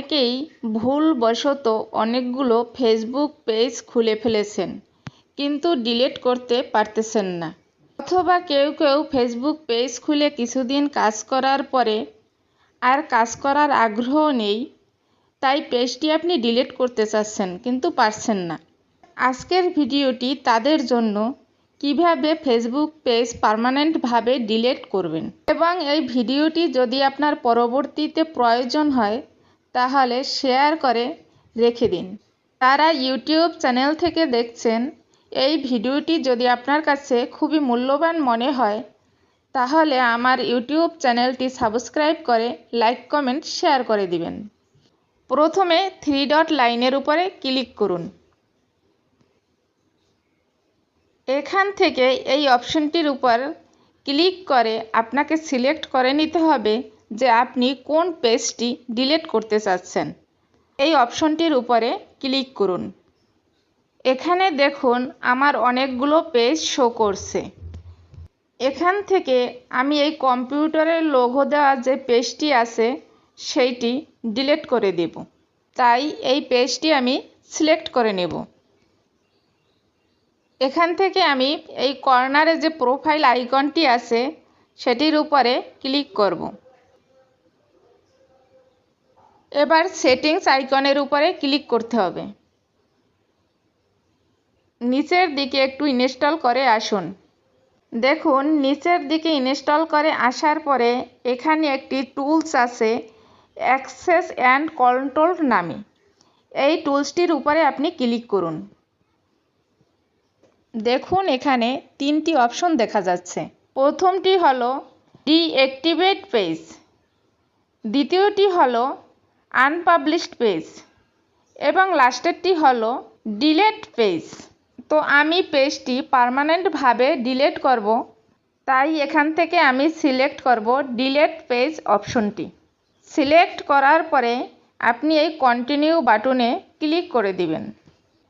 অনেকেই ভুলবশত অনেকগুলো ফেসবুক পেজ খুলে ফেলেছেন, কিন্তু ডিলিট করতে পারতেছেন না। অথবা কেউ কেউ ফেসবুক পেজ খুলে কিছুদিন কাজ করার পরে আর কাজ করার আগ্রহ নেই, তাই পেজটি আপনি ডিলিট করতে চাচ্ছেন কিন্তু পারছেন না। আজকের ভিডিওটি তাদের জন্য, কিভাবে ফেসবুক পেজ পার্মানেন্টভাবে ডিলিট করবেন। এবং এই ভিডিওটি যদি আপনার পরবর্তীতে প্রয়োজন হয় তাহলে শেয়ার করে রেখে দিন। যারা ইউটিউব চ্যানেল থেকে দেখছেন, এই ভিডিওটি যদি আপনার কাছে খুবই মূল্যবান মনে হয় তাহলে আমার ইউটিউব চ্যানেলটি সাবস্ক্রাইব করে লাইক, কমেন্ট, শেয়ার করে দিবেন। প্রথমে 3 ডট লাইনের উপরে ক্লিক করুন। এখান থেকে এই অপশনটির উপর ক্লিক করে আপনাকে সিলেক্ট করে নিতে হবে যে আপনি কোন পেজটি ডিলিট করতে চাচ্ছেন। এই অপশনটির উপরে ক্লিক করুন। এখানে দেখুন আমার অনেকগুলো পেজ শো করছে। এখান থেকে আমি এই কম্পিউটারের লোগো দেওয়া যে পেজটি আছে সেইটি ডিলিট করে দেব। তাই এই পেজটি আমি সিলেক্ট করে নেব। এখান থেকে আমি এই কর্নারে যে প্রোফাইল আইকনটি আছে সেটির উপরে ক্লিক করব। এবার সেটিংস আইকনের উপরে ক্লিক করতে হবে। নিচের দিকে একটু ইনস্টল করে আসুন। দেখুন নিচের দিকে ইনস্টল করে আসার পরে এখানে একটি টুলস আছে, অ্যাক্সেস অ্যান্ড কন্ট্রোল নামে। এই টুলসটির উপরে আপনি ক্লিক করুন। দেখুন এখানে 3টি অপশন দেখা যাচ্ছে। প্রথমটি হলো ডিঅ্যাক্টিভেট পেজ, দ্বিতীয়টি হলো আনপাবলিশড পেজ এবং লাস্টেরটি হলো ডিলিট পেজ। তো আমি পেজটি পার্মানেন্টভাবে ডিলিট করব, তাই এখান থেকে আমি সিলেক্ট করব ডিলিট পেজ অপশনটি। সিলেক্ট করার পরে আপনি এই কন্টিনিউ বাটনে ক্লিক করে দিবেন।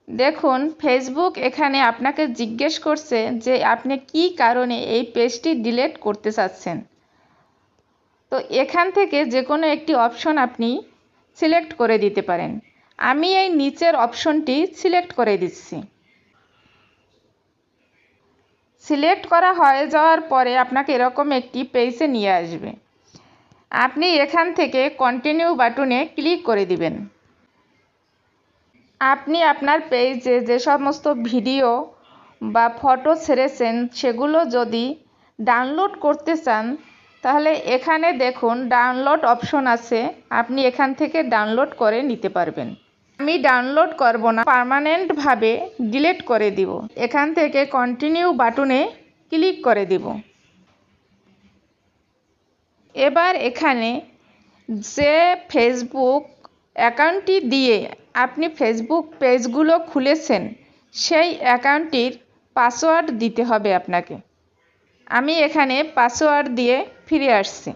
দেখুন ফেসবুক এখানে আপনাকে জিজ্ঞেস করছে যে আপনি কী কারণে এই পেজটি ডিলিট করতে চাচ্ছেন। তো এখান থেকে যে কোনো একটি অপশন আপনি সিলেক্ট করে দিতে পারেন। আমি এই নিচের অপশনটি সিলেক্ট করে দিচ্ছি। সিলেক্ট করা হয়ে যাওয়ার পরে আপনাকে এরকম একটি পেজে নিয়ে আসবে। আপনি এখান থেকে কন্টিনিউ বাটনে ক্লিক করে দিবেন। আপনি আপনার পেজে যে সমস্ত ভিডিও বা ফটো ছেড়েছেন সেগুলো যদি ডাউনলোড করতে চান তাহলে এখানে দেখুন ডাউনলোড অপশন আছে, আপনি এখান থেকে ডাউনলোড করে নিতে পারবেন। আমি ডাউনলোড করব না, পার্মানেন্টভাবে ডিলিট করে দিব। এখান থেকে কন্টিনিউ বাটনে ক্লিক করে দিব। এবার এখানে যে ফেসবুক অ্যাকাউন্টটি দিয়ে আপনি ফেসবুক পেজগুলো খুলেছেন সেই অ্যাকাউন্টটির পাসওয়ার্ড দিতে হবে আপনাকে। আমি এখানে পাসওয়ার্ড দিয়ে ফিরে আসছি।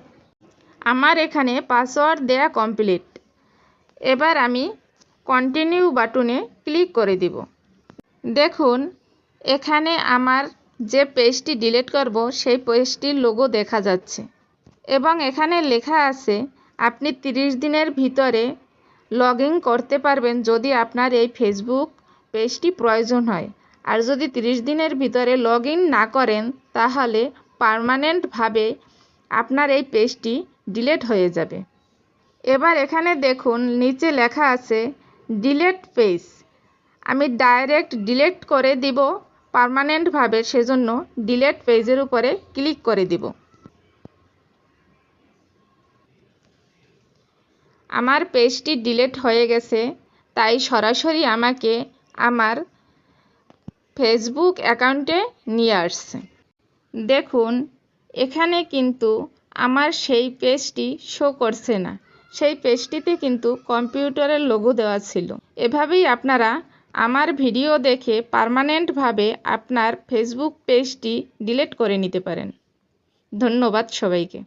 আমার এখানে পাসওয়ার্ড দেয়া কমপ্লিট। এবার আমি কন্টিনিউ বাটনে ক্লিক করে দিব। দেখুন এখানে আমার যে পেজটি ডিলিট করব সেই পেজটির লোগো দেখা যাচ্ছে এবং এখানে লেখা আছে আপনি 30 দিনের ভিতরে লগ ইন করতে পারবেন যদি আপনার এই ফেসবুক পেজটি প্রয়োজন হয়। আর যদি 30 দিনের ভিতরে লগ ইন না করেন তাহলে পার্মানেন্টভাবে আপনার এই পেজটি ডিলিট হয়ে যাবে। এবার এখানে দেখুন নিচে লেখা আছে ডিলিট পেজ। আমি ডাইরেক্ট ডিলিট করে দিব পার্মানেন্টভাবে, সেজন্য ডিলিট পেজের উপরে ক্লিক করে দিব। আমার পেজটি ডিলিট হয়ে গেছে, তাই সরাসরি আমাকে আমার ফেসবুক অ্যাকাউন্টে নিয়ে আসছে। দেখুন এখানে কিন্তু আমার সেই পেজটি শো করছে না, সেই পেজটিতে কিন্তু কম্পিউটারের লোগো দেওয়া ছিল। এভাবেই আপনারা আমার ভিডিও দেখে পার্মানেন্টভাবে আপনার ফেসবুক পেজটি ডিলিট করে নিতে পারেন। ধন্যবাদ সবাইকে।